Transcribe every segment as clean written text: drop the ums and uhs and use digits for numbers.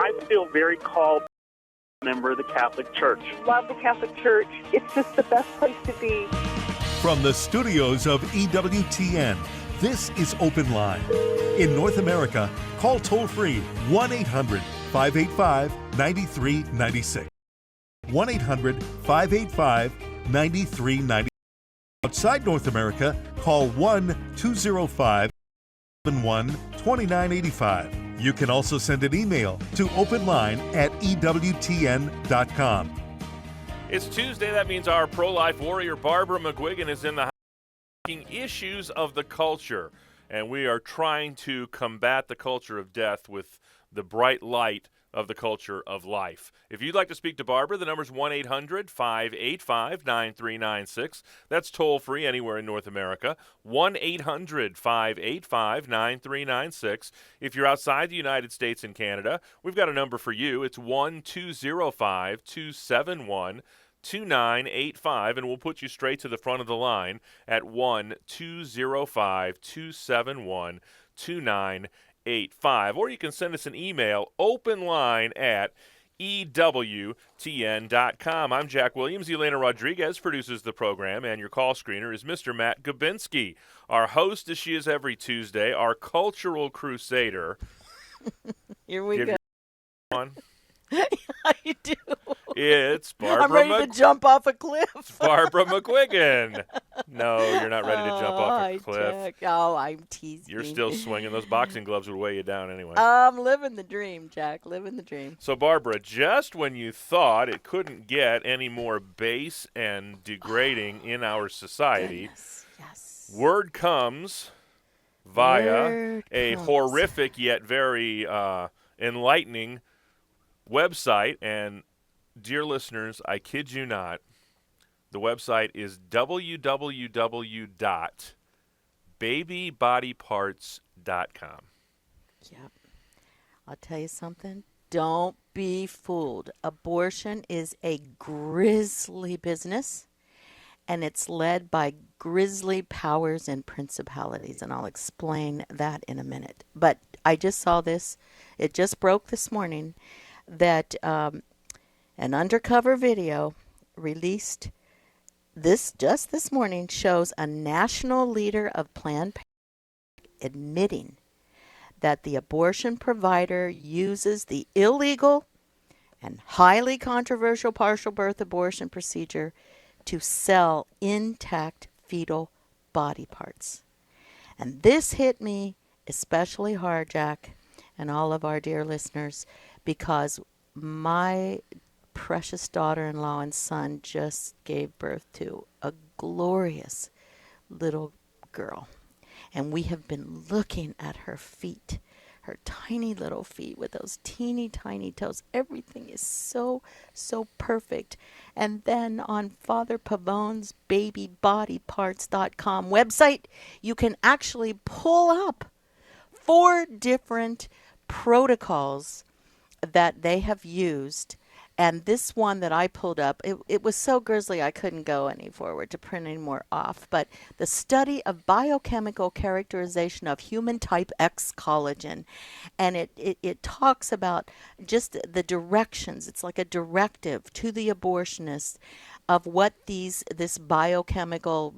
I feel very called member of the Catholic Church. Love the Catholic Church. It's just the best place to be. From the studios of EWTN, this is Open Line. In North America, call toll-free 1-800-585-9396. 1-800-585-9396. Outside North America, call 1-205-71-2985. You can also send an email to openline@ewtn.com. It's Tuesday. That means our pro-life warrior, Barbara McGuigan, is in the house talking issues of the culture. And we are trying to combat the culture of death with the bright light of the culture of life. If you'd like to speak to Barbara, the number's 1-800-585-9396. That's toll-free anywhere in North America. 1-800-585-9396. If you're outside the United States and Canada, we've got a number for you. It's 1-205-271-2985, and we'll put you straight to the front of the line at 1-205-271-2985. Or you can send us an email, openline@ewtn.com. I'm Jack Williams. Elena Rodriguez produces the program, and your call screener is Mr. Matt Gabinski. Our host, as she is every Tuesday, our cultural crusader. Here we go. I do. It's Barbara. I'm ready to jump off a cliff. Barbara McGuigan. No, you're not ready to jump off a cliff. Jack. Oh, I'm teasing. You're still swinging. Those boxing gloves would weigh you down anyway. I'm living the dream, Jack. Living the dream. So, Barbara, just when you thought it couldn't get any more base and degrading in our society, word comes via a horrific yet very enlightening website. And, dear listeners, I kid you not, the website is www.babybodyparts.com. Yep. I'll tell you something. Don't be fooled. Abortion is a grisly business, and it's led by grisly powers and principalities, and I'll explain that in a minute. But I just saw this. It just broke this morning that an undercover video released this morning shows a national leader of Planned Parenthood admitting that the abortion provider uses the illegal and highly controversial partial birth abortion procedure to sell intact fetal body parts. And this hit me especially hard, Jack, and all of our dear listeners, because my precious daughter-in-law and son just gave birth to a glorious little girl. And we have been looking at her feet, her tiny little feet with those teeny tiny toes. Everything is so, so perfect. And then on Father Pavone's babybodyparts.com website, you can actually pull up 4 different protocols that they have used. And this one that I pulled up, it was so grisly I couldn't go any forward to print any more off. But the study of biochemical characterization of human type X collagen. And it talks about just the directions. It's like a directive to the abortionist of what this biochemical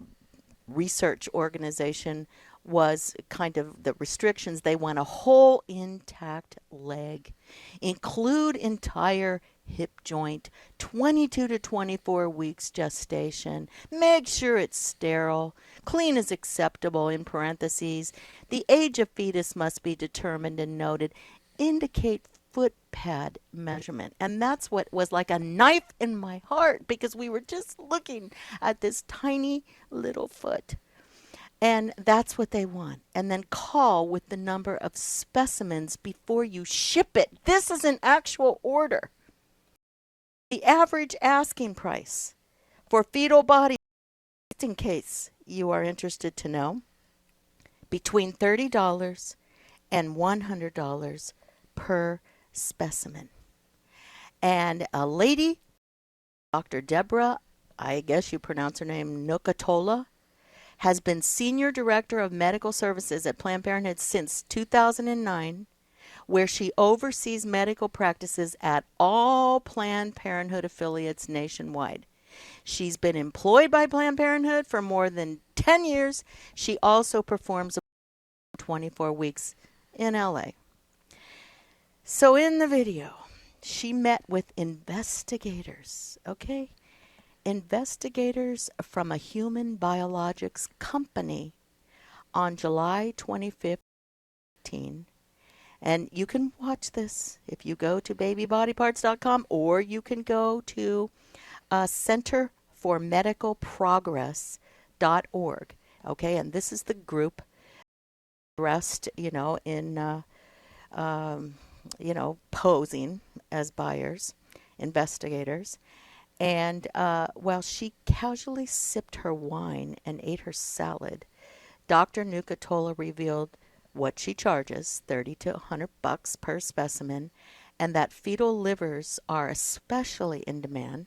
research organization was kind of the restrictions. They want a whole intact leg, include entire hip joint, 22 to 24 weeks gestation, make sure it's sterile, clean as acceptable, in parentheses, the age of fetus must be determined and noted, indicate foot pad measurement. And that's what was like a knife in my heart, because we were just looking at this tiny little foot. And that's what they want. And then call with the number of specimens before you ship it. This is an actual order. The average asking price for fetal body, in case you are interested to know, between $30 and $100 per specimen. And a lady, Dr. Deborah, I guess you pronounce her name, Nukatola, has been Senior Director of Medical Services at Planned Parenthood since 2009, where she oversees medical practices at all Planned Parenthood affiliates nationwide. She's been employed by Planned Parenthood for more than 10 years. She also performs 24 weeks in LA. So in the video, she met with investigators, okay? Investigators from a human biologics company on July 25th. And you can watch this if you go to babybodyparts.com, or you can go to Center for Medical Progress.org. Okay, and this is the group dressed, posing as buyers, investigators. And while she casually sipped her wine and ate her salad, Dr. Nucatola revealed what she charges, $30 to $100 per specimen, and that fetal livers are especially in demand.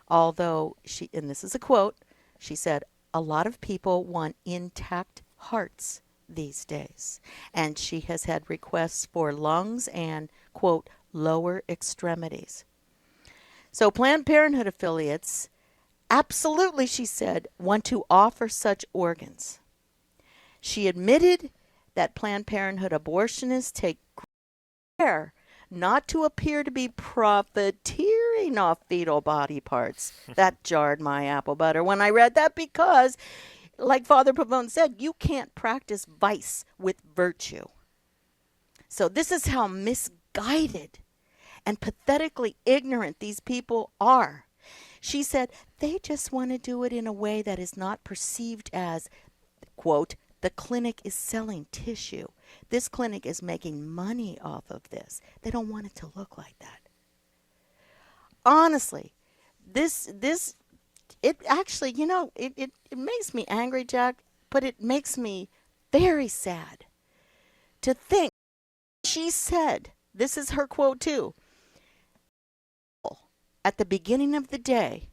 Although and this is a quote, she said, a lot of people want intact hearts these days. And she has had requests for lungs and, quote, lower extremities. So Planned Parenthood affiliates absolutely, she said, want to offer such organs. She admitted that Planned Parenthood abortionists take care not to appear to be profiteering off fetal body parts. That jarred my apple butter when I read that, because, like Father Pavone said, you can't practice vice with virtue. So this is how misguided and pathetically ignorant these people are. She said they just want to do it in a way that is not perceived as, quote, the clinic is selling tissue. This clinic is making money off of this. They don't want it to look like that. Honestly, it actually, it makes me angry, Jack, but it makes me very sad to think. She said, this is her quote too, at the beginning of the day,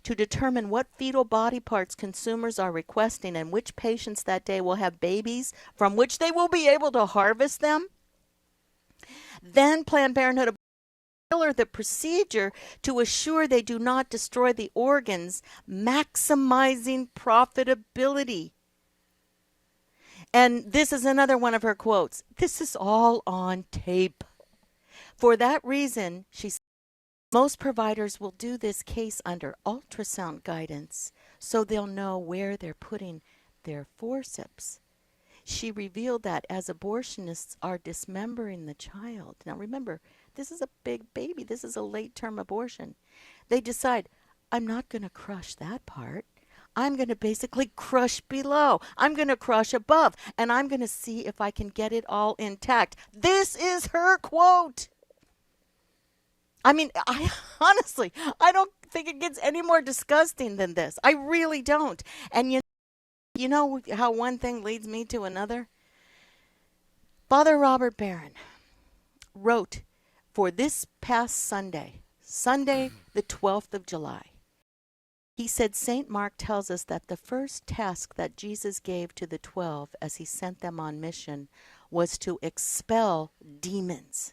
to determine what fetal body parts consumers are requesting and which patients that day will have babies from which they will be able to harvest them. Then Planned Parenthood tailor the procedure to assure they do not destroy the organs, maximizing profitability. And this is another one of her quotes. This is all on tape. For that reason, she said, most providers will do this case under ultrasound guidance so they'll know where they're putting their forceps. She revealed that as abortionists are dismembering the child. Now remember, this is a big baby. This is a late-term abortion. They decide, I'm not going to crush that part. I'm going to basically crush below. I'm going to crush above. And I'm going to see if I can get it all intact. This is her quote. I mean, I don't think it gets any more disgusting than this. I really don't. And you know how one thing leads me to another? Father Robert Barron wrote for this past Sunday the 12th of July. He said, St. Mark tells us that the first task that Jesus gave to the 12 as he sent them on mission was to expel demons.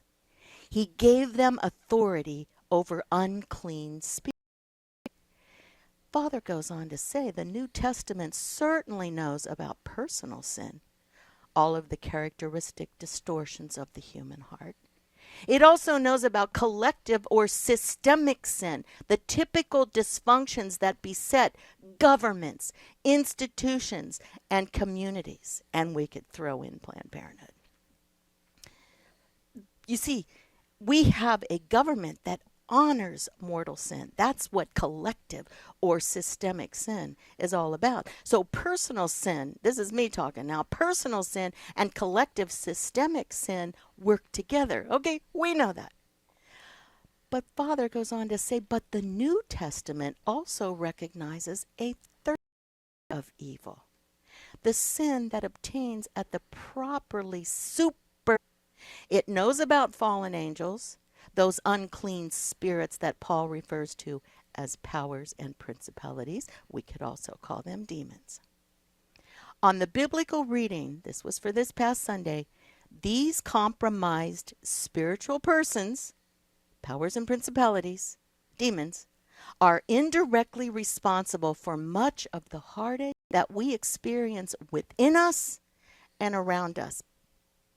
He gave them authority over unclean spirits. Father goes on to say the New Testament certainly knows about personal sin, all of the characteristic distortions of the human heart. It also knows about collective or systemic sin, the typical dysfunctions that beset governments, institutions, and communities. And we could throw in Planned Parenthood. You see, we have a government that honors mortal sin. That's what collective or systemic sin is all about. So personal sin, this is me talking now, personal sin and collective systemic sin work together. Okay, we know that. But Father goes on to say, but the New Testament also recognizes a third of evil. The sin that obtains at the properly super. It knows about fallen angels, those unclean spirits that Paul refers to as powers and principalities. We could also call them demons. On the biblical reading, this was for this past Sunday, These compromised spiritual persons, powers and principalities, demons, are indirectly responsible for much of the heartache that we experience within us and around us.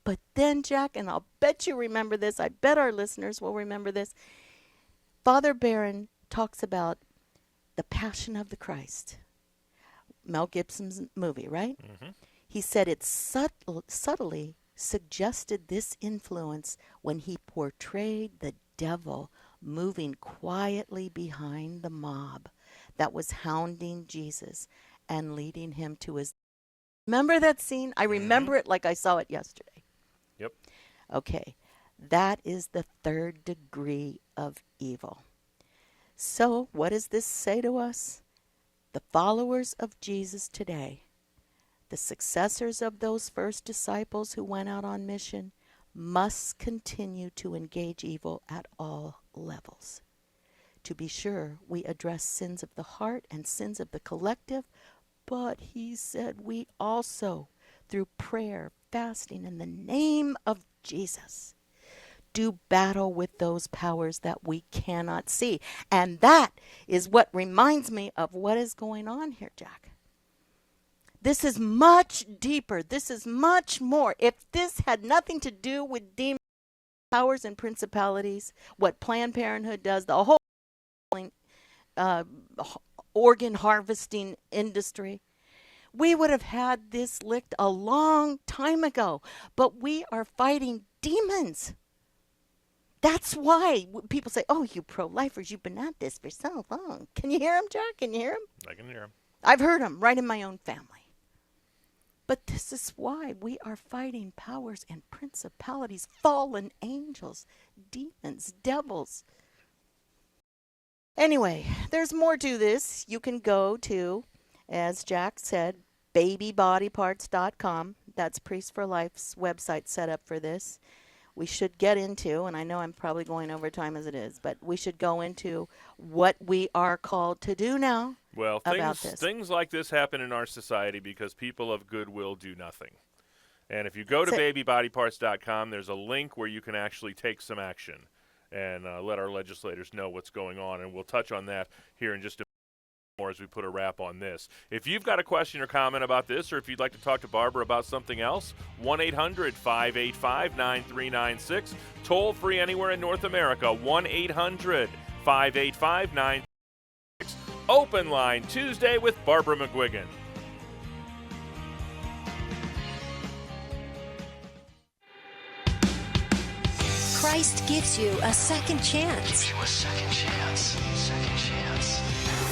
But then, Jack, and I'll bet you remember this, I bet our listeners will remember this, Father Barron talks about the Passion of the Christ, Mel Gibson's movie, right? Mm-hmm. He said it subtly suggested this influence when he portrayed the devil moving quietly behind the mob that was hounding Jesus and leading him to his... Remember that scene? I remember it like I saw it yesterday. Yep. Okay. That is the third degree of evil. So, what does this say to us? The followers of Jesus today, the successors of those first disciples who went out on mission, must continue to engage evil at all levels. To be sure, we address sins of the heart and sins of the collective, but he said we also, through prayer, fasting, in the name of Jesus, do battle with those powers that we cannot see. And that is what reminds me of what is going on here, Jack. This is much deeper. This is much more. If this had nothing to do with demon powers and principalities, what Planned Parenthood does, the whole organ harvesting industry, we would have had this licked a long time ago. But we are fighting demons. That's why people say, oh, you pro-lifers, you've been at this for so long. Can you hear him, Jack? Can you hear him? I can hear him. I've heard him right in my own family. But this is why we are fighting powers and principalities, fallen angels, demons, devils. Anyway, there's more to this. You can go to, as Jack said, babybodyparts.com. That's Priest for Life's website set up for this. We should get into, and I know I'm probably going over time as it is, but we should go into what we are called to do now. Well, about this. Things like this happen in our society because people of goodwill do nothing. And if you go to babybodyparts.com, there's a link where you can actually take some action and let our legislators know what's going on. And we'll touch on that here in just a more as we put a wrap on this. If you've got a question or comment about this, or if you'd like to talk to Barbara about something else, 1-800-585-9396. Toll free anywhere in North America, 1-800-585-9396. Open Line Tuesday with Barbara McGuigan. Christ gives you a second chance. Second chance.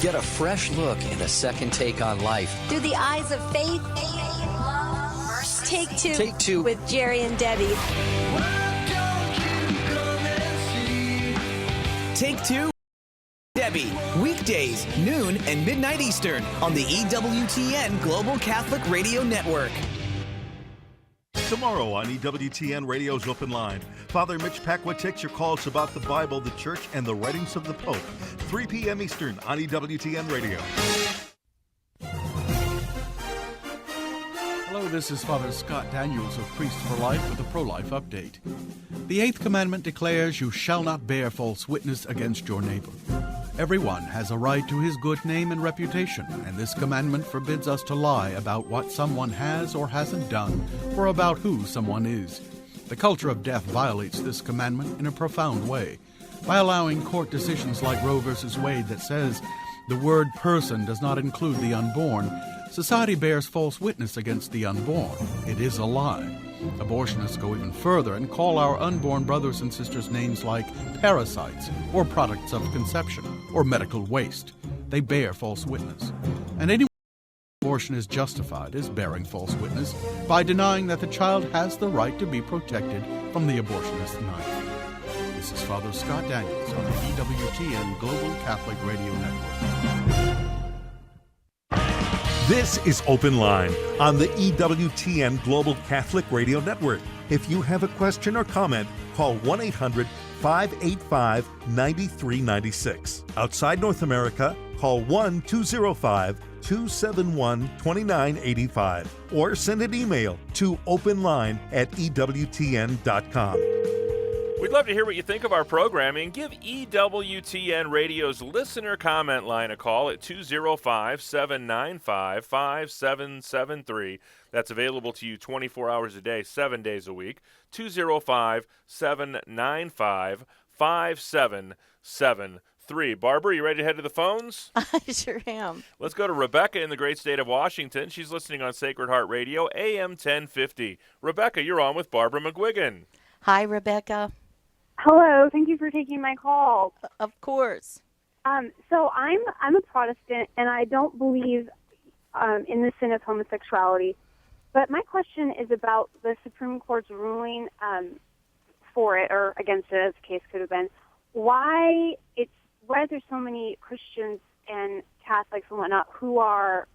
Get a fresh look and a second take on life. Through the eyes of faith. Take two. Take two with Jerry and Debbie. Take two. Debbie, weekdays, noon and midnight Eastern on the EWTN Global Catholic Radio Network. Tomorrow on EWTN Radio's Open Line, Father Mitch Pacwa takes your calls about the Bible, the Church, and the writings of the Pope. 3 p.m. Eastern on EWTN Radio. Hello, this is Father Scott Daniels of Priest for Life with a pro-life update. The 8th commandment declares, "You shall not bear false witness against your neighbor." Everyone has a right to his good name and reputation, and this commandment forbids us to lie about what someone has or hasn't done, or about who someone is. The culture of death violates this commandment in a profound way by allowing court decisions like Roe v. Wade that says the word person does not include the unborn. Society bears false witness against the unborn. It is a lie. Abortionists go even further and call our unborn brothers and sisters names like parasites or products of conception or medical waste. They bear false witness. And anyone abortion is justified is bearing false witness by denying that the child has the right to be protected from the abortionist knife. This is Father Scott Daniels on the EWTN Global Catholic Radio Network. This is Open Line on the EWTN Global Catholic Radio Network. If you have a question or comment, call 1-800-585-9396. Outside North America, call 1-205 888-271-2985 or send an email to openline@ewtn.com. We'd love to hear what you think of our programming. Give EWTN Radio's listener comment line a call at 205-795-5773. That's available to you 24 hours a day, 7 days a week. 205-795-5773. Barbara, you ready to head to the phones? I sure am. Let's go to Rebecca in the great state of Washington. She's listening on Sacred Heart Radio, AM 1050. Rebecca, you're on with Barbara McGuigan. Hi, Rebecca. Hello. Thank you for taking my call. Of course. So I'm a Protestant, and I don't believe in the sin of homosexuality. But my question is about the Supreme Court's ruling for it or against it, as the case could have been. Why are there so many Christians and Catholics and whatnot who are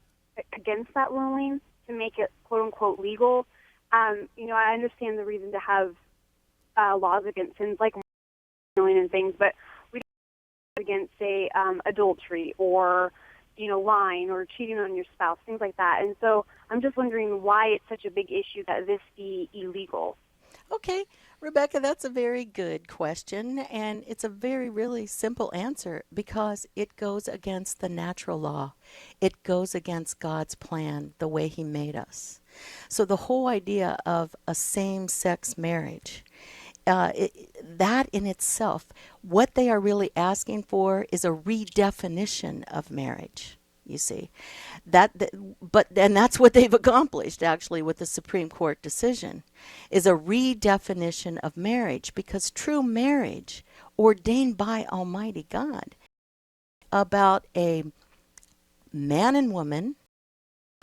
against that ruling to make it quote unquote legal? I understand the reason to have laws against sins like stealing and things, but we don't against, say, adultery or, lying or cheating on your spouse, things like that. And so I'm just wondering why it's such a big issue that this be illegal. Okay, Rebecca, that's a very good question, and it's a very, really simple answer because it goes against the natural law. It goes against God's plan, the way He made us. So the whole idea of a same-sex marriage, that in itself, what they are really asking for is a redefinition of marriage. You see, and that's what they've accomplished actually with the Supreme Court decision, is a redefinition of marriage, because true marriage ordained by Almighty God about a man and woman,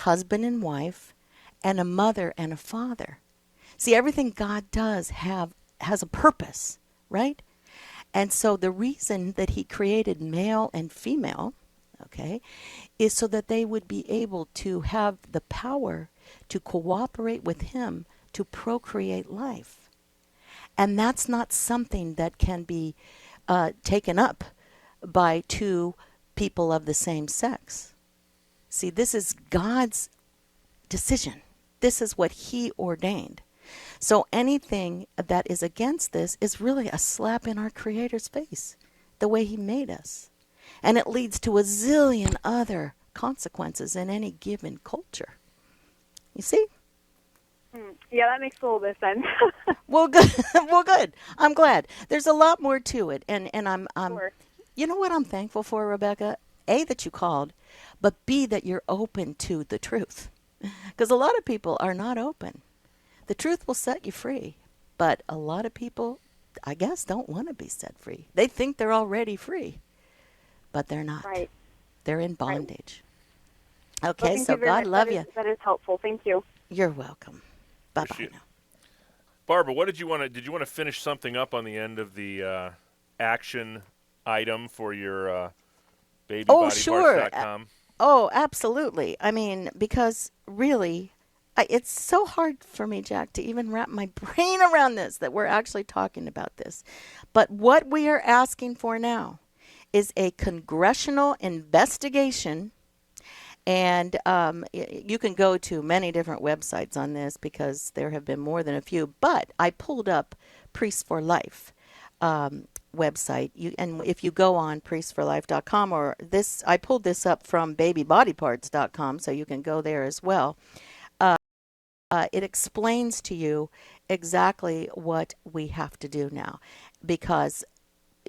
husband and wife, and a mother and a father. See, everything God does has a purpose, right? And so the reason that He created male and female, okay, is so that they would be able to have the power to cooperate with Him to procreate life. And that's not something that can be taken up by two people of the same sex. See, this is God's decision. This is what He ordained. So anything that is against this is really a slap in our Creator's face, the way He made us. And it leads to a zillion other consequences in any given culture. You see? Yeah, that makes a little bit of sense. Well, good. Well, good. I'm glad. There's a lot more to it, and I'm Sure. You know what I'm thankful for, Rebecca? A, that you called, but B, that you're open to the truth. Because a lot of people are not open. The truth will set you free, but a lot of people, I guess, don't want to be set free. They think they're already free, but they're not. Right. They're in bondage. Right. Okay, well, so God love you. That is helpful. Thank you. You're welcome. Bye-bye now. Barbara, what did you want to finish something up on the end of the action item for your babybodyparts.com? Oh, absolutely. I mean, because really, it's so hard for me, Jack, to even wrap my brain around this, that we're actually talking about this. But what we are asking for now is a congressional investigation. And you can go to many different websites on this because there have been more than a few. But I pulled up Priests for Life website. And if you go on priestsforlife.com or this, I pulled this up from babybodyparts.com, so you can go there as well. It explains to you exactly what we have to do now, because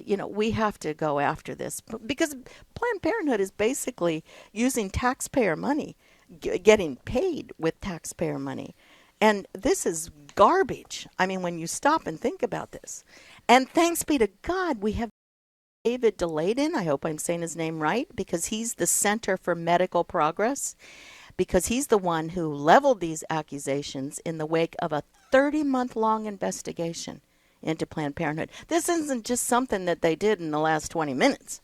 we have to go after this, because Planned Parenthood is basically using taxpayer money, getting paid with taxpayer money. And this is garbage. I mean, when you stop and think about this. And thanks be to God, we have David Delayden, I hope I'm saying his name right, because he's the Center for Medical Progress, because he's the one who leveled these accusations in the wake of a 30-month-long investigation into Planned Parenthood. This isn't just something that they did in the last 20 minutes.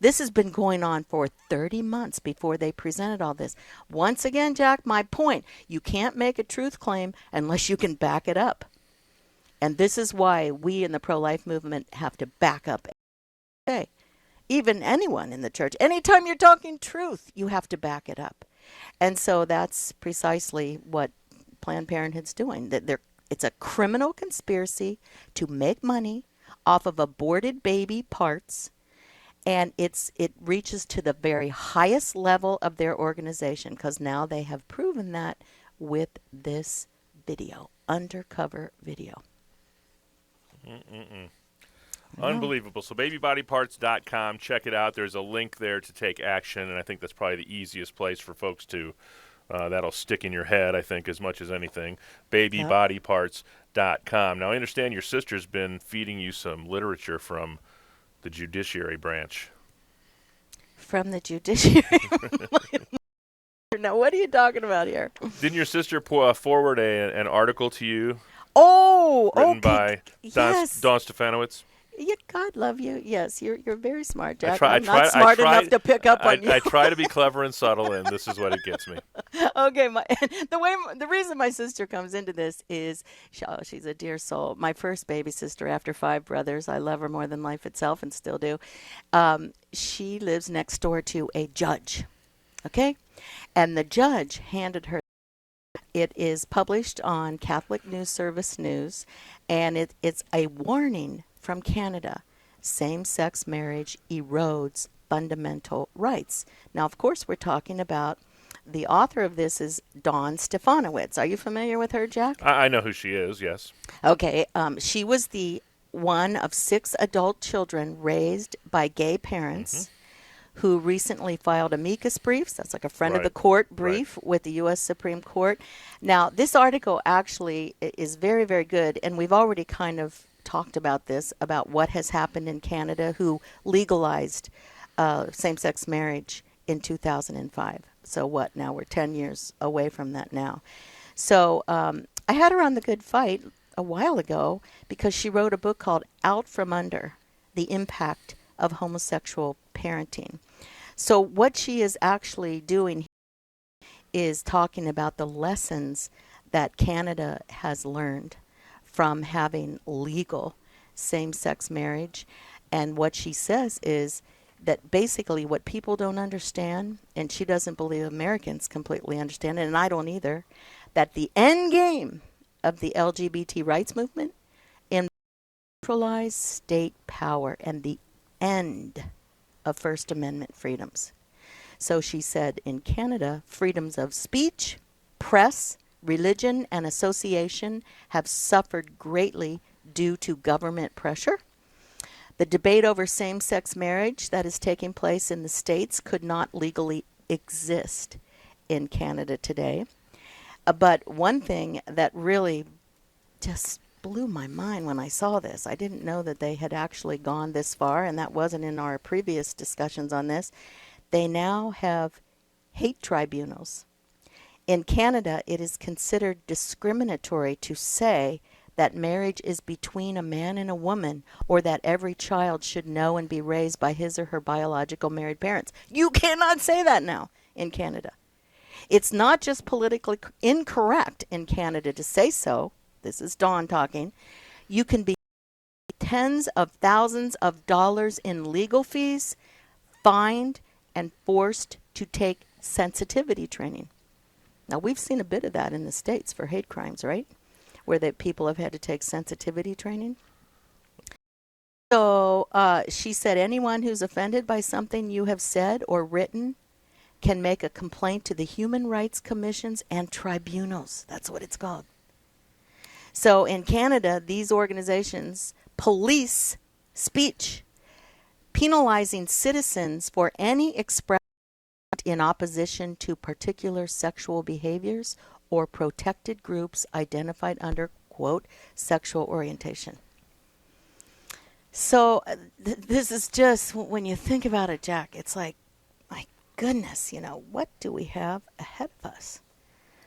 This has been going on for 30 months before they presented all this. Once again, Jack, my point, you can't make a truth claim unless you can back it up. And this is why we in the pro-life movement have to back up. Okay. even anyone in the church. Anytime you're talking truth, you have to back it up. And so that's precisely what Planned Parenthood's doing. It's a criminal conspiracy to make money off of aborted baby parts, and it reaches to the very highest level of their organization, because now they have proven that with this video, undercover video. Unbelievable. So babybodyparts.com, check it out. There's a link there to take action, and I think that's probably the easiest place for folks to, that'll stick in your head, I think, as much as anything. Babybodyparts.com. Now, I understand your sister's been feeding you some literature from the judiciary branch. From the judiciary? Now, what are you talking about here? Didn't your sister forward an article to you? Oh, written okay. by Dawn Stefanowitz? Yeah, God love you. Yes, you're very smart, Jack. I'm not smart enough to pick up on you. I try to be clever and subtle, and this is what it gets me. Okay, the reason my sister comes into this is she's a dear soul. My first baby sister after 5 brothers. I love her more than life itself, and still do. She lives next door to a judge. Okay, and the judge handed her. It is published on Catholic News Service News, and it's a warning from Canada. Same-sex marriage erodes fundamental rights. Now, of course, we're talking about the author of this is Dawn Stefanowitz. Are you familiar with her, Jack? I know who she is, yes. Okay. She was the one of 6 adult children raised by gay parents who recently filed amicus briefs. That's like a friend of the court brief with the U.S. Supreme Court. Now, this article actually is very, very good, and we've already kind of talked about this, about what has happened in Canada, who legalized same-sex marriage in 2005. So what now? We're 10 years away from that now. So I had her on The Good Fight a while ago because she wrote a book called Out From Under, The Impact of Homosexual Parenting. So what she is actually doing is talking about the lessons that Canada has learned from having legal same-sex marriage. And what she says is that basically what people don't understand, and she doesn't believe Americans completely understand it, and I don't either, that the end game of the LGBT rights movement in centralized state power and the end of First Amendment freedoms. So she said in Canada, freedoms of speech, press, religion, and association have suffered greatly due to government pressure. The debate over same-sex marriage that is taking place in the States could not legally exist in Canada today. But one thing that really just blew my mind when I saw this, I didn't know that they had actually gone this far, and that wasn't in our previous discussions on this. They now have hate tribunals. In Canada, it is considered discriminatory to say that marriage is between a man and a woman, or that every child should know and be raised by his or her biological married parents. You cannot say that now in Canada. It's not just politically incorrect in Canada to say so. This is Dawn talking. You can be tens of thousands of dollars in legal fees, fined, and forced to take sensitivity training. Now, we've seen a bit of that in the States for hate crimes, right? Where people have had to take sensitivity training. So she said anyone who's offended by something you have said or written can make a complaint to the Human Rights Commissions and tribunals. That's what it's called. So in Canada, these organizations police speech, penalizing citizens for any expression in opposition to particular sexual behaviors or protected groups identified under, quote, sexual orientation. So this is just, when you think about it, Jack, it's like, my goodness, what do we have ahead of us?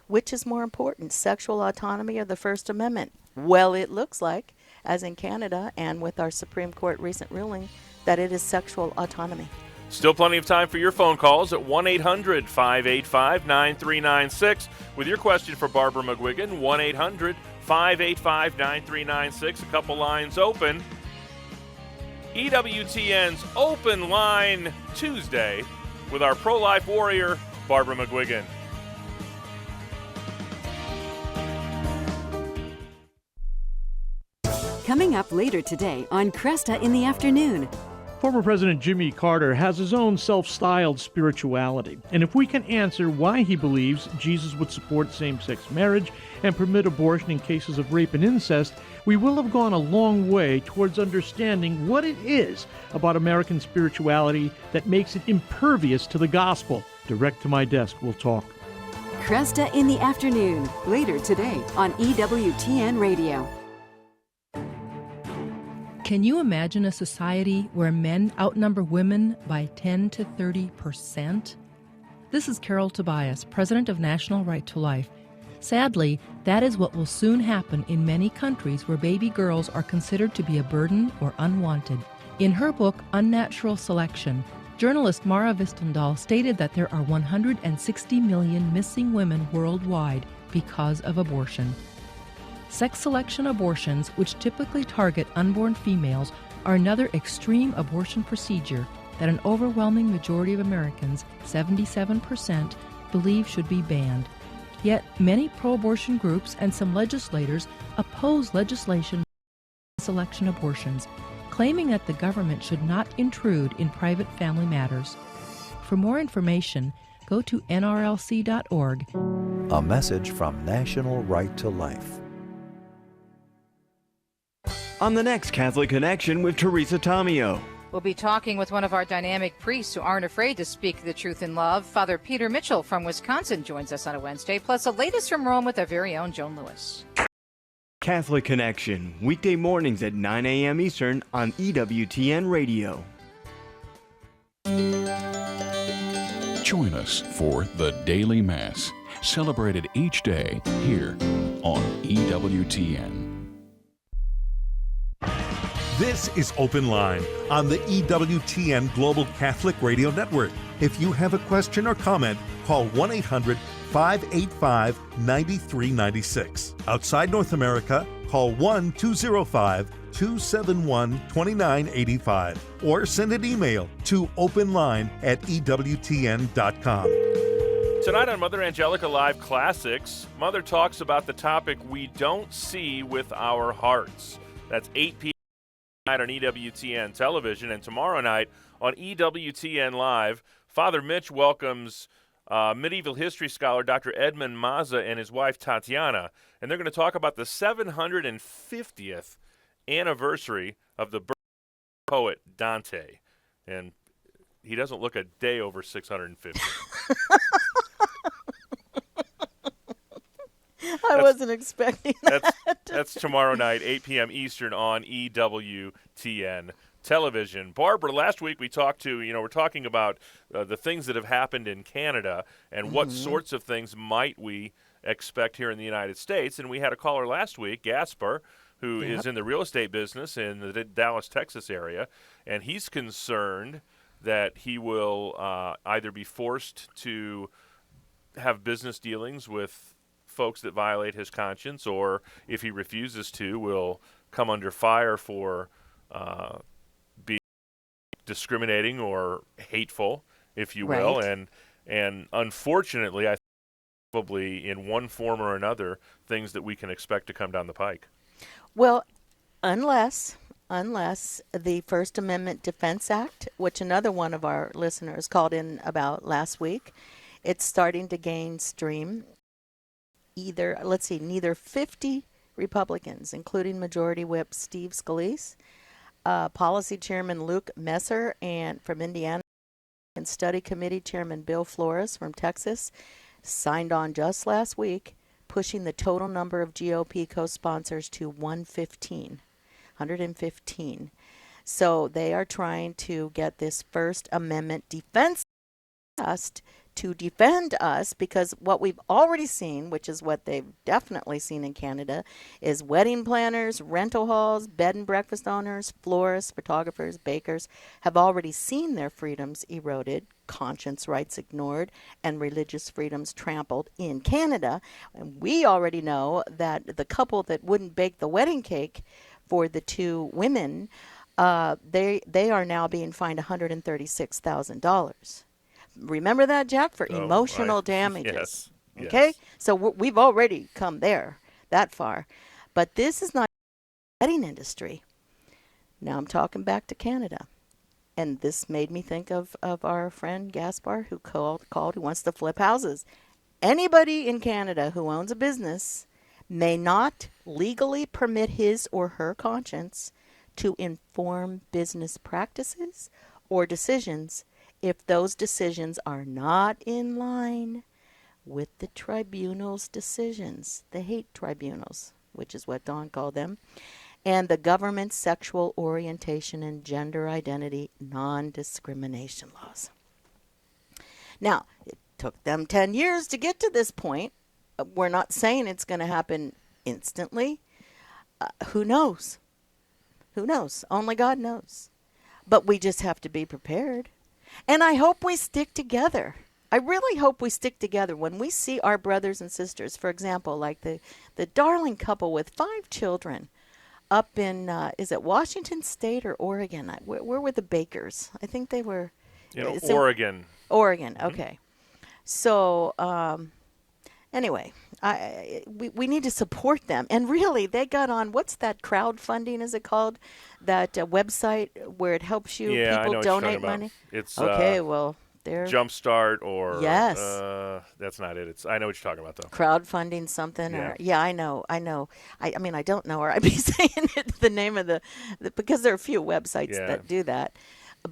Which is more important, sexual autonomy or the First Amendment? Well, it looks like, as in Canada and with our Supreme Court recent ruling, that it is sexual autonomy. Still plenty of time for your phone calls at 1-800-585-9396 with your question for Barbara McGuigan, 1-800-585-9396. A couple lines open. EWTN's Open Line Tuesday with our pro-life warrior, Barbara McGuigan. Coming up later today on Cresta in the Afternoon. Former President Jimmy Carter has his own self-styled spirituality, and if we can answer why he believes Jesus would support same-sex marriage and permit abortion in cases of rape and incest, we will have gone a long way towards understanding what it is about American spirituality that makes it impervious to the gospel. Direct to my desk, we'll talk. Cresta in the Afternoon, later today on EWTN Radio. Can you imagine a society where men outnumber women by 10 to 30%? This is Carol Tobias, president of National Right to Life. Sadly, that is what will soon happen in many countries where baby girls are considered to be a burden or unwanted. In her book, Unnatural Selection, journalist Mara Vistendahl stated that there are 160 million missing women worldwide because of abortion. Sex selection abortions, which typically target unborn females, are another extreme abortion procedure that an overwhelming majority of Americans, 77%, believe should be banned. Yet many pro-abortion groups and some legislators oppose legislation on selection abortions, claiming that the government should not intrude in private family matters. For more information, go to nrlc.org. A message from National Right to Life. On the next Catholic Connection with Teresa Tomeo. We'll be talking with one of our dynamic priests who aren't afraid to speak the truth in love. Father Peter Mitchell from Wisconsin joins us on a Wednesday, plus the latest from Rome with our very own Joan Lewis. Catholic Connection, weekday mornings at 9 a.m. Eastern on EWTN Radio. Join us for the Daily Mass, celebrated each day here on EWTN. This is Open Line on the EWTN Global Catholic Radio Network. If you have a question or comment, call 1-800-585-9396. Outside North America, call 1-205-271-2985 or send an email to openline@ewtn.com. Tonight on Mother Angelica Live Classics, Mother talks about the topic we don't see with our hearts. That's 8 p.m. on EWTN television, and tomorrow night on EWTN Live, Father Mitch welcomes medieval history scholar Dr. Edmund Mazza and his wife Tatiana, and they're going to talk about the 750th anniversary of the birth of the poet Dante, and he doesn't look a day over 650. I wasn't expecting that. That's tomorrow night, 8 p.m. Eastern on EWTN television. Barbara, last week we talked to, we're talking about the things that have happened in Canada and what sorts of things might we expect here in the United States. And we had a caller last week, Gaspar, who is in the real estate business in the Dallas, Texas area, and he's concerned that he will either be forced to have business dealings with folks that violate his conscience, or if he refuses to, will come under fire for being discriminating or hateful, if you will. And unfortunately, I think probably in one form or another, things that we can expect to come down the pike. Well, unless the First Amendment Defense Act, which another one of our listeners called in about last week, it's starting to gain steam. Neither 50 Republicans, including Majority Whip Steve Scalise, Policy Chairman Luke Messer from Indiana, and Study Committee Chairman Bill Flores from Texas, signed on just last week, pushing the total number of GOP co-sponsors to 115. So they are trying to get this First Amendment defense to defend us, because what we've already seen, which is what they've definitely seen in Canada, is wedding planners, rental halls, bed and breakfast owners, florists, photographers, bakers have already seen their freedoms eroded, conscience rights ignored, and religious freedoms trampled in Canada. And we already know that the couple that wouldn't bake the wedding cake for the two women they are now being fined $136,000. Remember that, Jack, for emotional damages. Yes. Okay, Yes. so we've already come that far, but this is not the wedding industry. Now I'm talking back to Canada, and this made me think of our friend Gaspar, who called who wants to flip houses. Anybody in Canada who owns a business may not legally permit his or her conscience to inform business practices or decisions if those decisions are not in line with the tribunal's decisions, the hate tribunals, which is what Don called them, and the government's sexual orientation and gender identity non-discrimination laws. Now, it took them 10 years to get to this point. We're not saying it's going to happen instantly. Who knows? Who knows? Only God knows. But we just have to be prepared. And I hope we stick together. I really hope we stick together when we see our brothers and sisters, for example, like the darling couple with 5 children up in, is it Washington State or Oregon? Where were the Bakers? I think they were. Oregon. Oregon, okay. So, anyway, we need to support them. And really, they got on, what's that crowdfunding, is it called? That website where it helps you, Yeah, I know people what you're donate talking about. money? It's okay, well, they're... Jumpstart or... Yes. That's not it. I know what you're talking about, though. Crowdfunding something? Yeah. Or, yeah, I know. I mean, I don't know, or I'd be saying it, the name of the because there are a few websites that do that.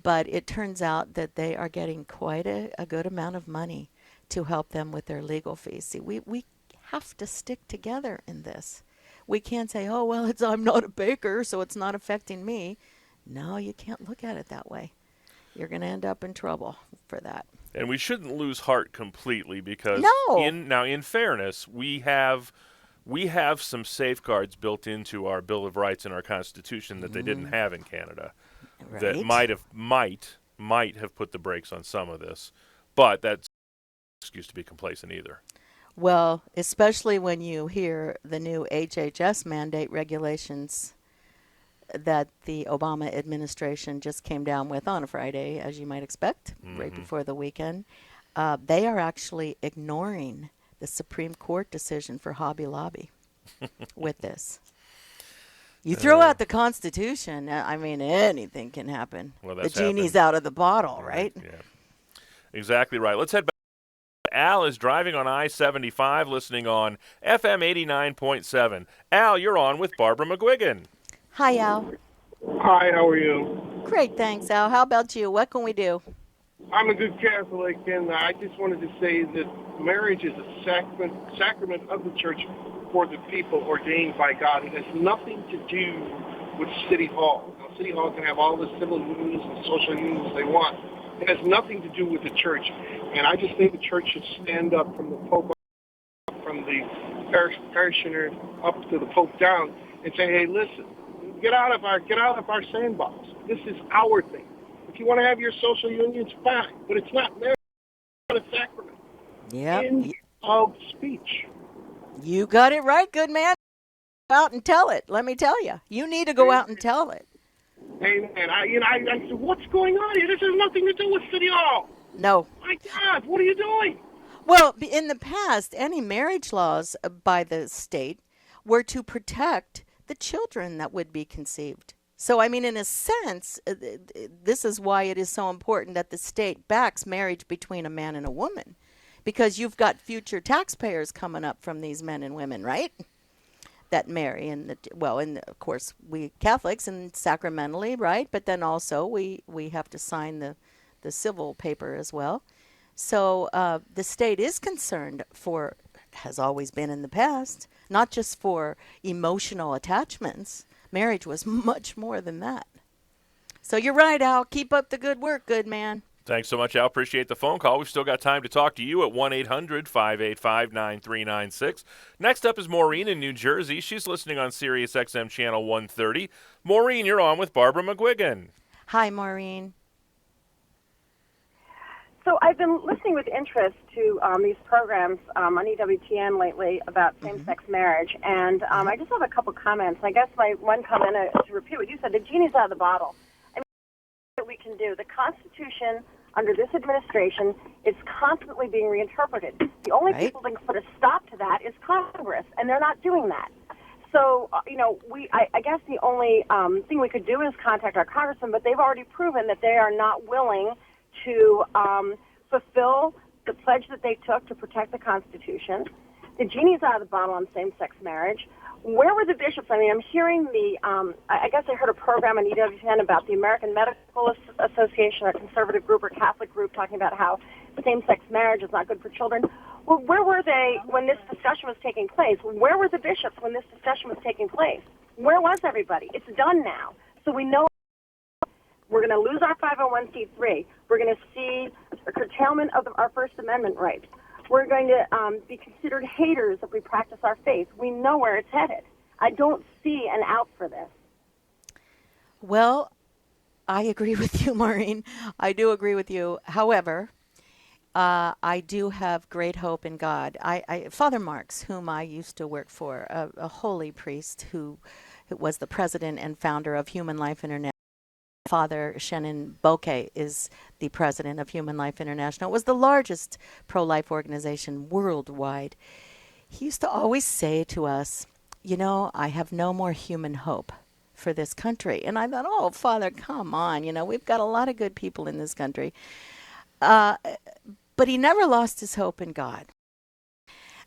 But it turns out that they are getting quite a good amount of money to help them with their legal fees. See, we have to stick together in this. We can't say, oh, well, I'm not a baker, so it's not affecting me. No, you can't look at it that way. You're going to end up in trouble for that. And we shouldn't lose heart completely because, in fairness, we have some safeguards built into our Bill of Rights and our Constitution that they didn't have in Canada. Right. That might have put the brakes on some of this, but that's no excuse to be complacent either. Well, especially when you hear the new HHS mandate regulations that the Obama administration just came down with on a Friday, as you might expect, right before the weekend. They are actually ignoring the Supreme Court decision for Hobby Lobby with this. You throw out the Constitution, I mean, anything can happen. Well, the genie's out of the bottle, right? Yeah. Exactly right. Let's head back. Al is driving on I-75, listening on FM 89.7. Al, you're on with Barbara McGuigan. Hi, Al. Hi, how are you? Great, thanks, Al. How about you? What can we do? I'm a good Catholic, and I just wanted to say that marriage is a sacrament of the church for the people ordained by God. It has nothing to do with City Hall. Now, City Hall can have all the civil unions and social unions they want. It has nothing to do with the church. And I just think the church should stand up from the Pope, from the parishioner up to the Pope down, and say, hey, listen, get out of our sandbox. This is our thing. If you want to have your social unions, fine, but it's not marriage. It's not a sacrament. Yeah. End of speech. You got it right, good man. Go out and tell it. Let me tell you. You need to go out and tell it. Amen. I said, what's going on here? This has nothing to do with City Hall. No. My God, what are you doing? Well, in the past, any marriage laws by the state were to protect the children that would be conceived. So, I mean, in a sense, this is why it is so important that the state backs marriage between a man and a woman. Because you've got future taxpayers coming up from these men and women, right? That marry. And of course, we Catholics and sacramentally, right? But then also we have to sign the civil paper as well. So the state is concerned for, has always been in the past, not just for emotional attachments. Marriage was much more than that. So you're right, Al. Keep up the good work, good man. Thanks so much, Al. Appreciate the phone call. We've still got time to talk to you at 1-800-585-9396. Next up is Maureen in New Jersey. She's listening on Sirius XM Channel 130. Maureen, you're on with Barbara McGuigan. Hi, Maureen. So I've been listening with interest to these programs on EWTN lately about same-sex marriage, and I just have a couple comments. I guess my one comment, to repeat what you said, the genie's out of the bottle. I mean, what we can do. The Constitution under this administration is constantly being reinterpreted. The only people that can put a stop to that is Congress, and they're not doing that. So, I guess the only thing we could do is contact our congressman, but they've already proven that they are not willing to fulfill the pledge that they took to protect the Constitution. The genie's out of the bottle on same-sex marriage. Where were the bishops? I mean, I'm hearing I guess I heard a program on EWTN about the American Medical Association, a conservative group or Catholic group, talking about how same-sex marriage is not good for children. Well, where were they when this discussion was taking place? Where were the bishops when this discussion was taking place? Where was everybody? It's done now. So we know we're going to lose our 501c3. We're going to see a curtailment of our First Amendment rights. We're going to be considered haters if we practice our faith. We know where it's headed. I don't see an out for this. Well, I agree with you, Maureen. I do agree with you. However, I do have great hope in God. Father Marks, whom I used to work for, a holy priest who was the president and founder of Human Life International. Father Shannon Bouquet is the president of Human Life International. It was the largest pro-life organization worldwide. He used to always say to us, I have no more human hope for this country. And I thought, oh, Father, come on. We've got a lot of good people in this country. But he never lost his hope in God.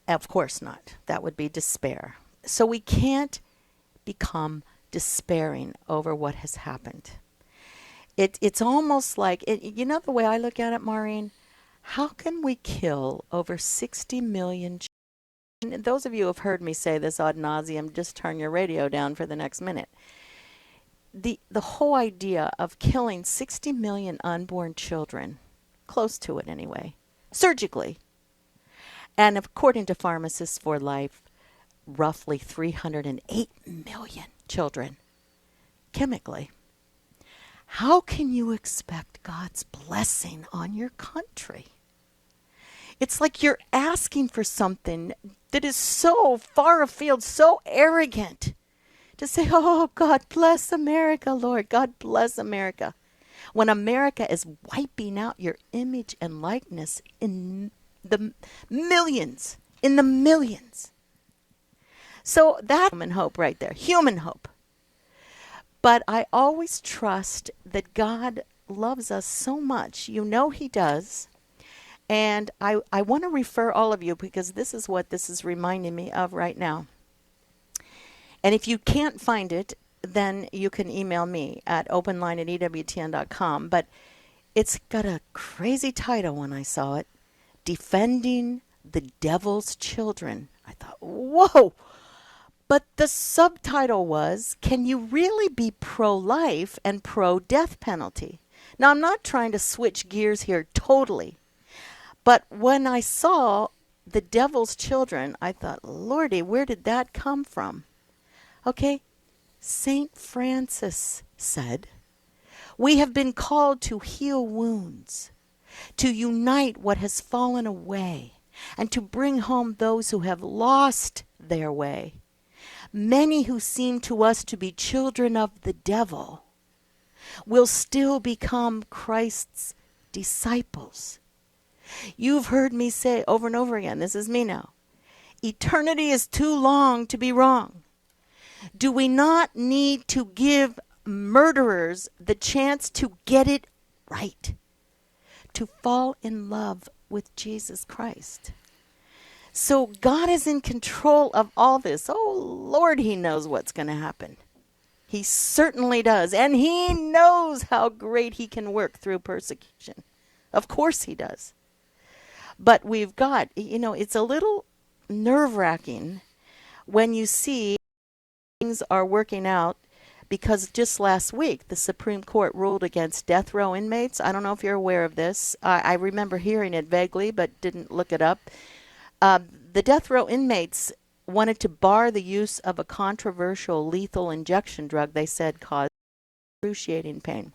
Of course not. That would be despair. So we can't become despairing over what has happened. It's almost like, the way I look at it, Maureen, how can we kill over 60 million children? And those of you who have heard me say this ad nauseum, just turn your radio down for the next minute. The whole idea of killing 60 million unborn children, close to it anyway, surgically, and according to Pharmacists for Life, roughly 308 million children chemically. How can you expect God's blessing on your country? It's like you're asking for something that is so far afield, so arrogant, to say, oh, God bless America, Lord, God bless America. When America is wiping out your image and likeness in the millions, So that's human hope right there, human hope. But I always trust that God loves us so much. He does. And I want to refer all of you, because this is what this is reminding me of right now. And if you can't find it, then you can email me at openline@ewtn.com. But it's got a crazy title when I saw it, Defending the Devil's Children. I thought, whoa! But the subtitle was, can you really be pro-life and pro-death penalty? Now, I'm not trying to switch gears here totally. But when I saw the devil's children, I thought, Lordy, where did that come from? Okay, St. Francis said, we have been called to heal wounds, to unite what has fallen away, and to bring home those who have lost their way. Many who seem to us to be children of the devil will still become Christ's disciples. You've heard me say over and over again, this is me now, eternity is too long to be wrong. Do we not need to give murderers the chance to get it right, to fall in love with Jesus Christ? So God is in control of all this. Oh, Lord, he knows what's going to happen. He certainly does. And he knows how great he can work through persecution. Of course he does. But we've got, it's a little nerve-wracking when you see things are working out, because just last week the Supreme Court ruled against death row inmates. I don't know if you're aware of this. I remember hearing it vaguely, but didn't look it up. The death row inmates wanted to bar the use of a controversial lethal injection drug they said caused excruciating pain.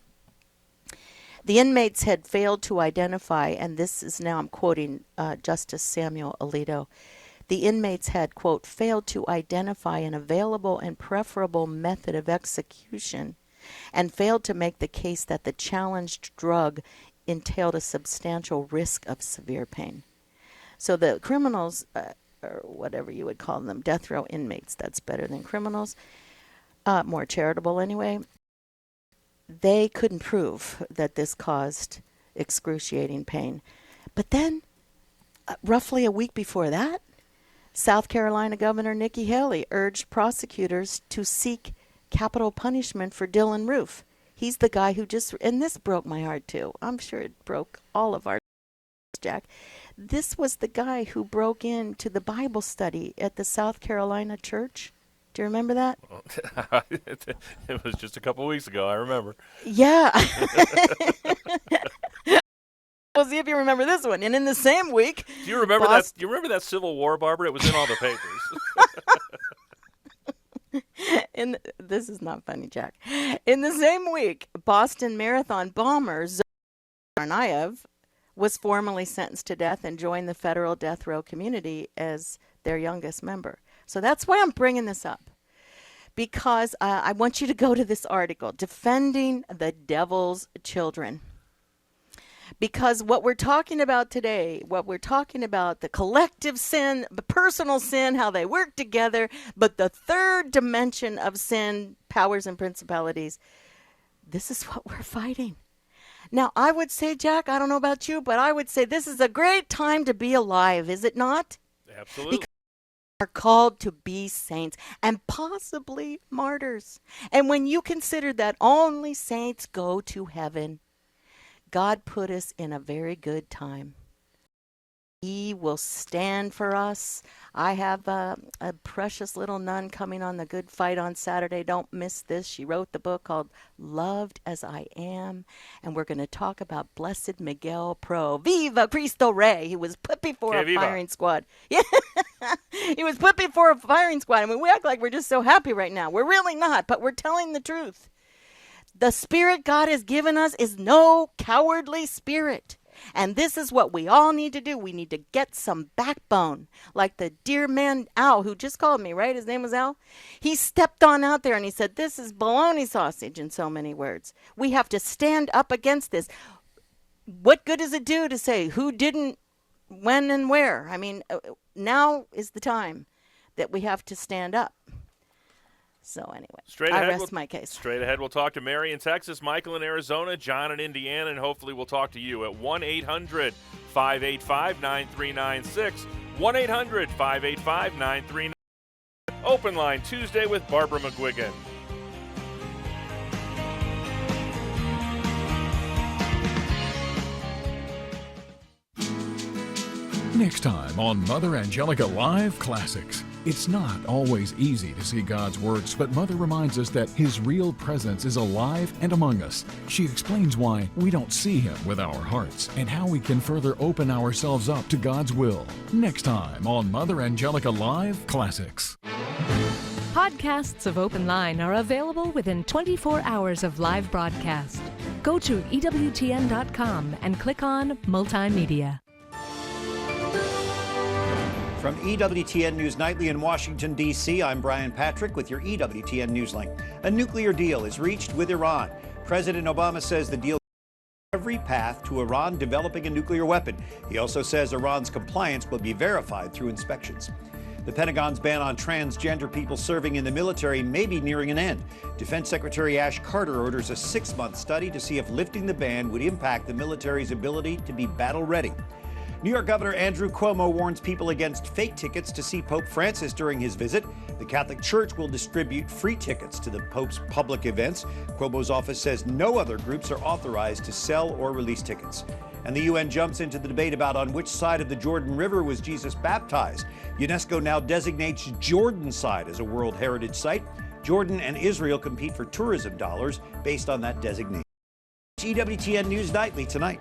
The inmates had failed to identify, and this is now I'm quoting Justice Samuel Alito, the inmates had, quote, failed to identify an available and preferable method of execution and failed to make the case that the challenged drug entailed a substantial risk of severe pain. So the criminals, or whatever you would call them, death row inmates, that's better than criminals, more charitable anyway, they couldn't prove that this caused excruciating pain. But then, roughly a week before that, South Carolina Governor Nikki Haley urged prosecutors to seek capital punishment for Dylan Roof. He's the guy who just, and this broke my heart too. I'm sure it broke all of our hearts, Jack. This was the guy who broke into the Bible study at the South Carolina church. Do you remember that? It was just a couple weeks ago. I remember. Yeah. We'll see if you remember this one. And in the same week, do you remember that? Do you remember that Civil War, Barbara? It was in all the papers. This is not funny, Jack. In the same week, Boston Marathon bomber Tsarnaev was formally sentenced to death and joined the federal death row community as their youngest member. So that's why I'm bringing this up, because I want you to go to this article, Defending the Devil's Children. Because what we're talking about today, the collective sin, the personal sin, how they work together, but the third dimension of sin, powers and principalities, this is what we're fighting. Now, I would say, Jack, I don't know about you, but I would say this is a great time to be alive, is it not? Absolutely. Because we are called to be saints and possibly martyrs. And when you consider that only saints go to heaven, God put us in a very good time. He will stand for us. I have a precious little nun coming on the Good Fight on Saturday. Don't miss this. She wrote the book called Loved as I Am. And we're going to talk about Blessed Miguel Pro. Viva Cristo Rey. He was put before a firing squad. Yeah. He was put before a firing squad. I mean, we act like we're just so happy right now. We're really not, but we're telling the truth. The spirit God has given us is no cowardly spirit. And this is what we all need to do. We need to get some backbone. Like the dear man Al, who just called me, right? His name was Al. He stepped on out there and he said, this is bologna sausage in so many words. We have to stand up against this. What good does it do to say who didn't, when, and where? I mean, now is the time that we have to stand up. So anyway, I rest my case. Straight ahead, we'll talk to Mary in Texas, Michael in Arizona, John in Indiana, and hopefully we'll talk to you at 1-800-585-9396, 1-800-585-9396. Open Line Tuesday with Barbara McGuigan. Next time on Mother Angelica Live Classics. It's not always easy to see God's works, but Mother reminds us that His real presence is alive and among us. She explains why we don't see Him with our hearts and how we can further open ourselves up to God's will. Next time on Mother Angelica Live Classics. Podcasts of Open Line are available within 24 hours of live broadcast. Go to EWTN.com and click on Multimedia. From EWTN News Nightly in Washington, D.C., I'm Brian Patrick with your EWTN Newslink. A nuclear deal is reached with Iran. President Obama says the deal every path to Iran developing a nuclear weapon. He also says Iran's compliance will be verified through inspections. The Pentagon's ban on transgender people serving in the military may be nearing an end. Defense Secretary Ash Carter orders a 6-month study to see if lifting the ban would impact the military's ability to be battle-ready. New York Governor Andrew Cuomo warns people against fake tickets to see Pope Francis during his visit. The Catholic Church will distribute free tickets to the Pope's public events. Cuomo's office says no other groups are authorized to sell or release tickets. And the UN jumps into the debate about on which side of the Jordan River was Jesus baptized. UNESCO now designates Jordan side as a World Heritage Site. Jordan and Israel compete for tourism dollars based on that designation. EWTN News Nightly tonight.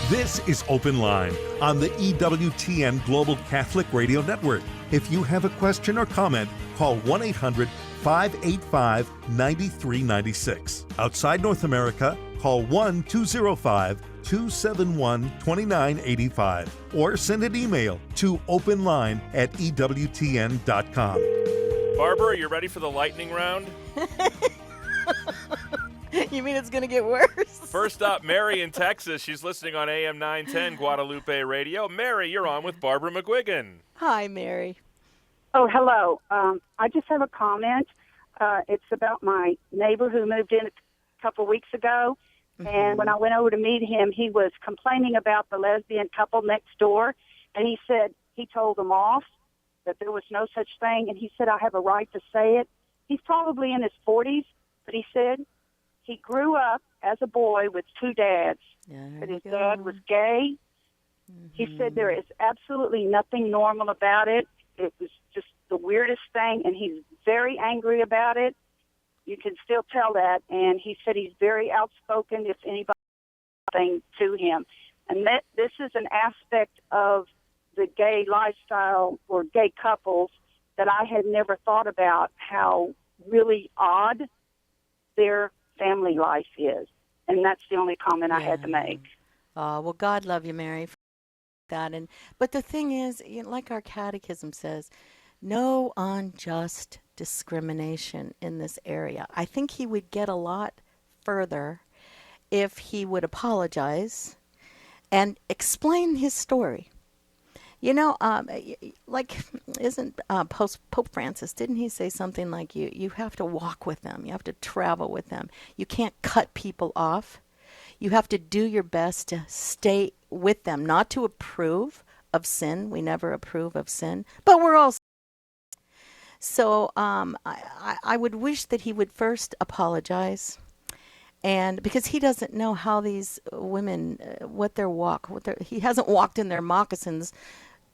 This is Open Line on the EWTN Global Catholic Radio Network. If you have a question or comment, call 1-800-585-9396. 585-9396. Outside North America, call 1-205-271-2985 or send an email to openline@ewtn.com. Barbara, are you ready for the lightning round? You mean it's going to get worse? First up, Mary in Texas. She's listening on AM 910 Guadalupe Radio. Mary, you're on with Barbara McGuigan. Hi, Mary. Oh, hello. I just have a comment. It's about my neighbor who moved in a couple weeks ago. And when I went over to meet him, he was complaining about the lesbian couple next door. And he said he told them off, that there was no such thing. And he said, I have a right to say it. He's probably in his 40s, but he said he grew up as a boy with two dads. That his dad was gay. He said there is absolutely nothing normal about it. It was just the weirdest thing, and he's very angry about it. You can still tell that. And he said he's very outspoken if anybody says something to him. And that this is an aspect of the gay lifestyle or gay couples that I had never thought about, how really odd their family life is. And that's the only comment I had to make. Well, God love you, Mary, for that. But the thing is, like our catechism says, no unjust discrimination in this area. I think he would get a lot further if he would apologize and explain his story. Isn't Pope Francis, didn't he say something like you have to walk with them, you have to travel with them, you can't cut people off, you have to do your best to stay with them, not to approve of sin. We never approve of sin, but we're all. So I would wish that he would first apologize, and because he doesn't know how these women, he hasn't walked in their moccasins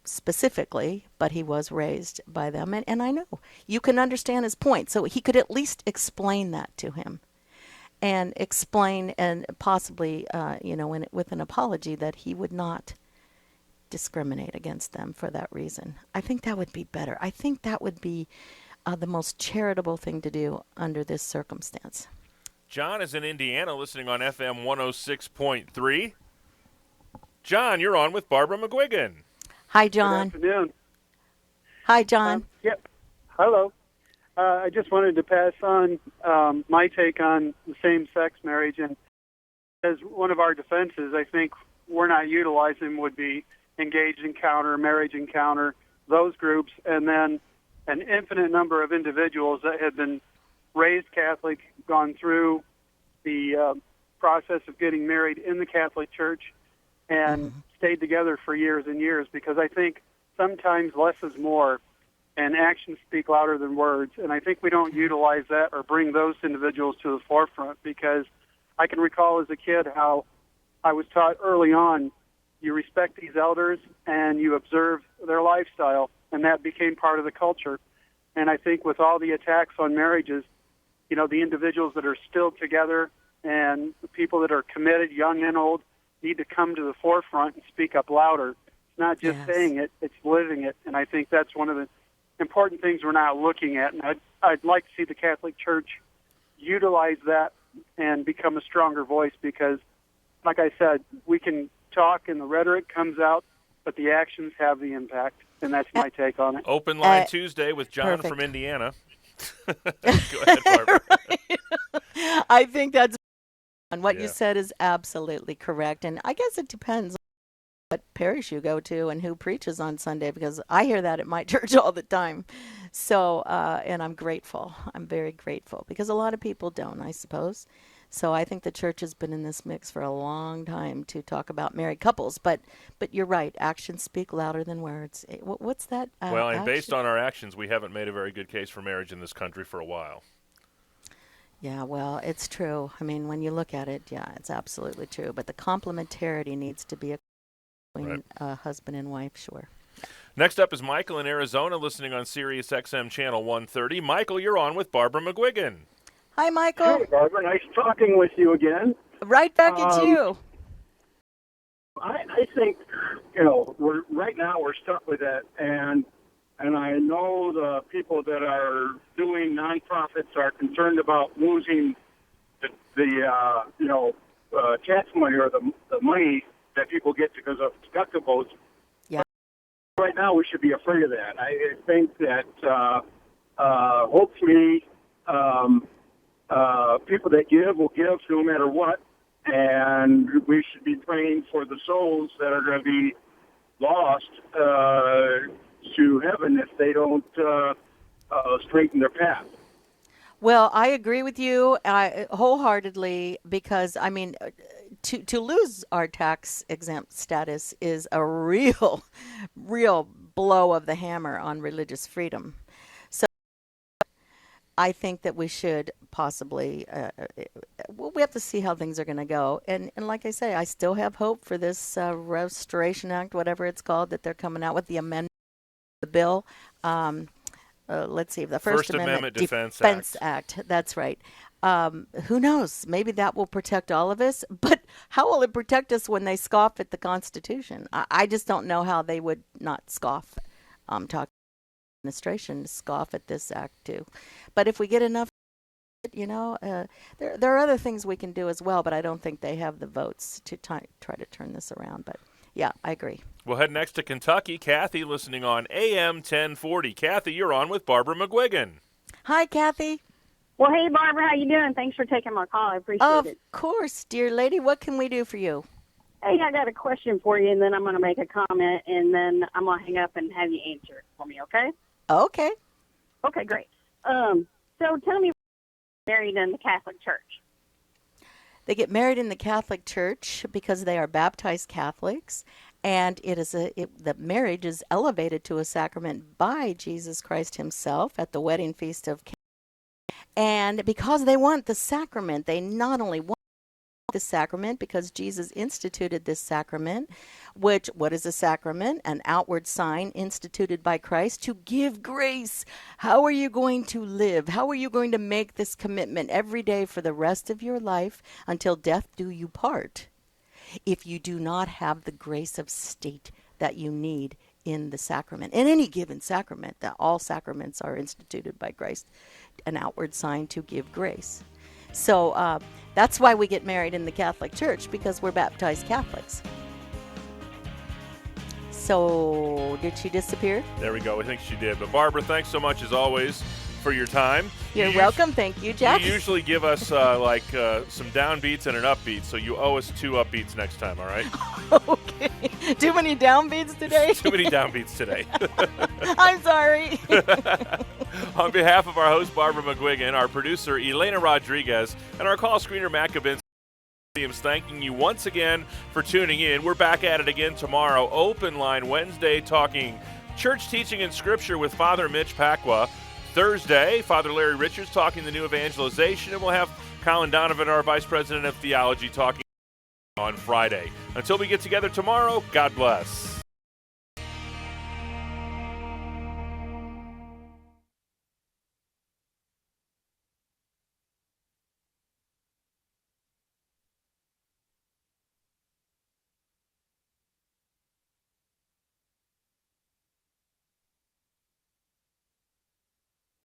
specifically, but he was raised by them, and I know you can understand his point. So he could at least explain that to him, and explain, and possibly, with an apology, that he would not discriminate against them for that reason. I think that would be better. I think that would be the most charitable thing to do under this circumstance. John is in Indiana, listening on FM 106.3. John, you're on with Barbara McGuigan. Hi, John. Good afternoon. Hi, John. Yep. Hello. I just wanted to pass on my take on the same-sex marriage. And as one of our defenses, I think we're not utilizing would be engaged encounter, marriage encounter, those groups, and then an infinite number of individuals that have been raised Catholic, gone through the process of getting married in the Catholic Church, and stayed together for years and years, because I think sometimes less is more, and actions speak louder than words. And I think we don't utilize that or bring those individuals to the forefront, because I can recall as a kid how I was taught early on, you respect these elders and you observe their lifestyle, and that became part of the culture. And I think with all the attacks on marriages, the individuals that are still together and the people that are committed, young and old, need to come to the forefront and speak up louder. It's not just saying it, it's living it. And I think that's one of the important things we're not looking at. And I'd like to see the Catholic Church utilize that and become a stronger voice, because, like I said, we can talk and the rhetoric comes out, but the actions have the impact. And that's my take on it. Open Line Tuesday with John from Indiana. Go ahead, Barbara. I think that's what you said is absolutely correct. And I guess it depends on what parish you go to and who preaches on Sunday, because I hear that at my church all the time. So, and I'm grateful. I'm very grateful, because a lot of people don't, I suppose. So I think the church has been in this mix for a long time to talk about married couples. But you're right. Actions speak louder than words. What's that? Well, and based on our actions, we haven't made a very good case for marriage in this country for a while. Yeah, well, it's true. I mean, when you look at it, yeah, it's absolutely true. But the complementarity needs to be between husband and wife, sure. Next up is Michael in Arizona, listening on Sirius XM Channel 130. Michael, you're on with Barbara McGuigan. Hi, Michael. Hey, Barbara. Nice talking with you again. Right back at you. I think, right now we're stuck with that. And and I know the people that are doing nonprofits are concerned about losing the tax money or the money that people get because of deductibles. Yeah. But right now, we should be afraid of that. I think that hopefully people that give will give no matter what, and we should be praying for the souls that are going to be lost to heaven if they don't straighten their path. Well, I agree with you wholeheartedly because, I mean, to lose our tax exempt status is a real blow of the hammer on religious freedom. So I think that we should possibly, we have to see how things are going to go. And like I say, I still have hope for this Restoration Act, whatever it's called, that they're coming out with the amendment of the bill. Let's see, the First Amendment Defense Act. That's right. Who knows? Maybe that will protect all of us. But how will it protect us when they scoff at the Constitution? I just don't know how they would not scoff. Talk administration to scoff at this act too. But if we get enough, there are other things we can do as well. But I don't think they have the votes to try to turn this around. But yeah, I agree. We'll head next to Kentucky. Kathy, listening on AM 1040. Kathy, you're on with Barbara McGuigan. Hi, Kathy. Well, hey, Barbara, how you doing? Thanks for taking my call. I appreciate it. Of course, dear lady. What can we do for you? Hey, I got a question for you, and then I'm going to make a comment, and then I'm going to hang up and have you answer it for me, okay? Okay. Okay, great. So tell me, married in the Catholic Church. They get married in the Catholic Church because they are baptized Catholics, and the marriage is elevated to a sacrament by Jesus Christ himself at the wedding feast of Cana. And because they want the sacrament, they not only want the sacrament because Jesus instituted this sacrament, what is a sacrament? An outward sign instituted by Christ to give grace. How are you going to live? How are you going to make this commitment every day for the rest of your life until death do you part? If you do not have the grace of state that you need in the sacrament, in any given sacrament, that all sacraments are instituted by Christ, an outward sign to give grace. So that's why we get married in the Catholic Church, because we're baptized Catholics. So did she disappear? There we go. I think she did. But Barbara, thanks so much as always for your time. You're welcome. Thank you, Jack. You usually give us some downbeats and an upbeat, so you owe us 2 upbeats next time, all right? Okay. Too many downbeats today? Too many downbeats today. I'm sorry. On behalf of our host, Barbara McGuigan, our producer, Elena Rodriguez, and our call screener, Matt Kabinski, thanking you once again for tuning in. We're back at it again tomorrow, Open Line Wednesday, talking church teaching and scripture with Father Mitch Pacwa. Thursday, Father Larry Richards talking the new evangelization, and we'll have Colin Donovan, our Vice President of Theology, talking on Friday. Until we get together tomorrow, God bless.